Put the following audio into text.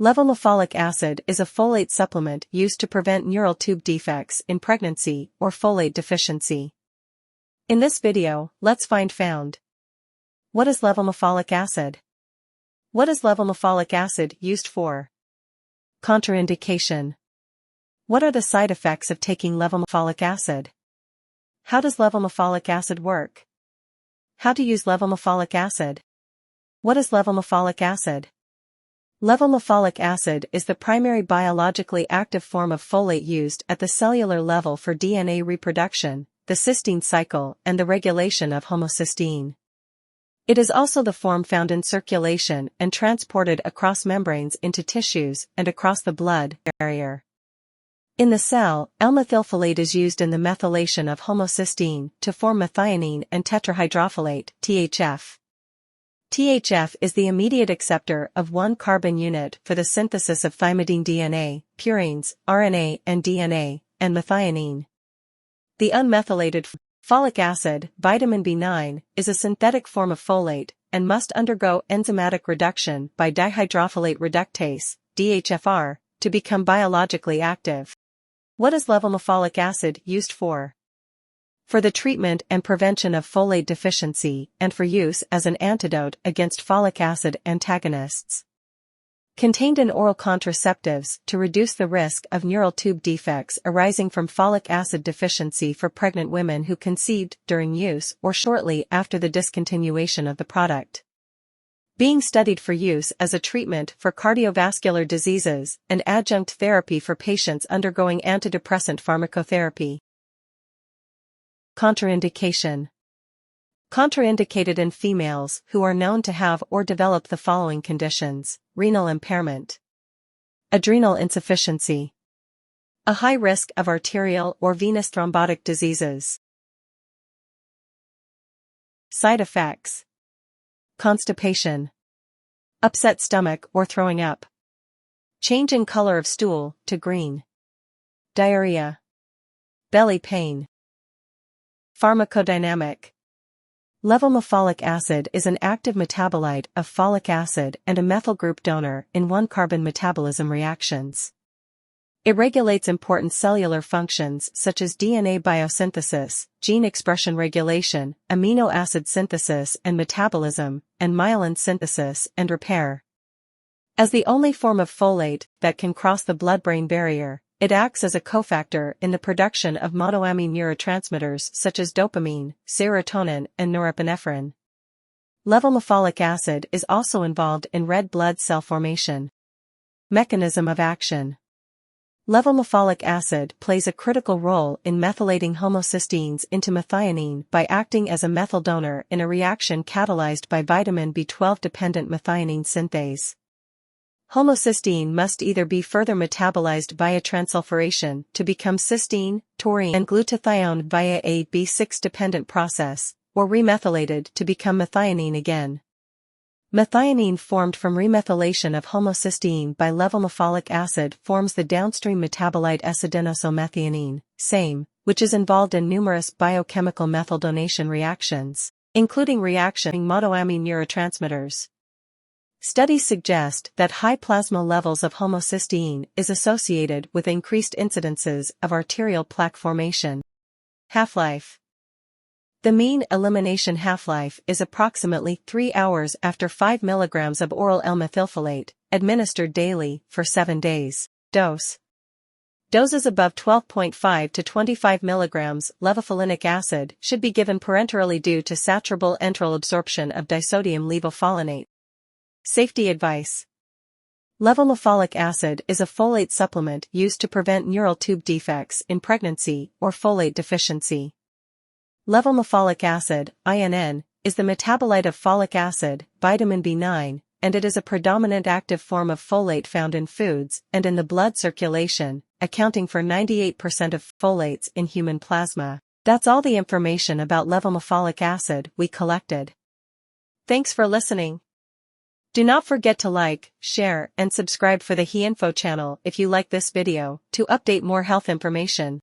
Levomefolic acid is a folate supplement used to prevent neural tube defects in pregnancy or folate deficiency. In this video, let's found. What is levomefolic acid? What is levomefolic acid used for? Contraindication. What are the side effects of taking levomefolic acid? How does levomefolic acid work? How to use levomefolic acid? What is levomefolic acid? Levomefolic acid is the primary biologically active form of folate used at the cellular level for DNA reproduction, the cysteine cycle, and the regulation of homocysteine. It is also the form found in circulation and transported across membranes into tissues and across the blood barrier. In the cell, L-methylfolate is used in the methylation of homocysteine to form methionine and tetrahydrofolate, THF. THF is the immediate acceptor of one carbon unit for the synthesis of thymidine DNA, purines, RNA and DNA, and methionine. The unmethylated folic acid, vitamin B9, is a synthetic form of folate and must undergo enzymatic reduction by dihydrofolate reductase, DHFR, to become biologically active. What is levomefolic acid used for? For the treatment and prevention of folate deficiency and for use as an antidote against folic acid antagonists. Contained in oral contraceptives to reduce the risk of neural tube defects arising from folic acid deficiency for pregnant women who conceived during use or shortly after the discontinuation of the product. Being studied for use as a treatment for cardiovascular diseases and adjunct therapy for patients undergoing antidepressant pharmacotherapy. Contraindication. Contraindicated in females who are known to have or develop the following conditions: renal impairment, adrenal insufficiency, a high risk of arterial or venous thrombotic diseases. Side effects: constipation, upset stomach or throwing up, change in color of stool to green, diarrhea, belly pain. Pharmacodynamic. Levomefolic acid is an active metabolite of folic acid and a methyl group donor in one-carbon metabolism reactions. It regulates important cellular functions such as DNA biosynthesis, gene expression regulation, amino acid synthesis and metabolism, and myelin synthesis and repair. As the only form of folate that can cross the blood-brain barrier, it acts as a cofactor in the production of monoamine neurotransmitters such as dopamine, serotonin, and norepinephrine. Levomefolic acid is also involved in red blood cell formation. Mechanism of action. Levomefolic acid plays a critical role in methylating homocysteines into methionine by acting as a methyl donor in a reaction catalyzed by vitamin B12-dependent methionine synthase. Homocysteine must either be further metabolized via transsulfuration to become cysteine, taurine, and glutathione via a B6-dependent process, or remethylated to become methionine again. Methionine formed from remethylation of homocysteine by levomefolic acid forms the downstream metabolite S-adenosylmethionine, SAMe, which is involved in numerous biochemical methyl donation reactions, including reactioning monoamine neurotransmitters. Studies suggest that high plasma levels of homocysteine is associated with increased incidences of arterial plaque formation. Half-life. The mean elimination half-life is approximately 3 hours after 5 mg of oral L-methylfolate, administered daily for 7 days. Dose. Doses above 12.5 to 25 mg levofolinic acid should be given parenterally due to saturable enteral absorption of disodium levofolinate. Safety advice. Levomefolic acid is a folate supplement used to prevent neural tube defects in pregnancy or folate deficiency. Levomefolic acid, INN, is the metabolite of folic acid, vitamin B9, and it is a predominant active form of folate found in foods and in the blood circulation, accounting for 98% of folates in human plasma. That's all the information about levomefolic acid we collected. Thanks for listening. Do not forget to like, share, and subscribe for the HeInfo channel if you like this video to update more health information.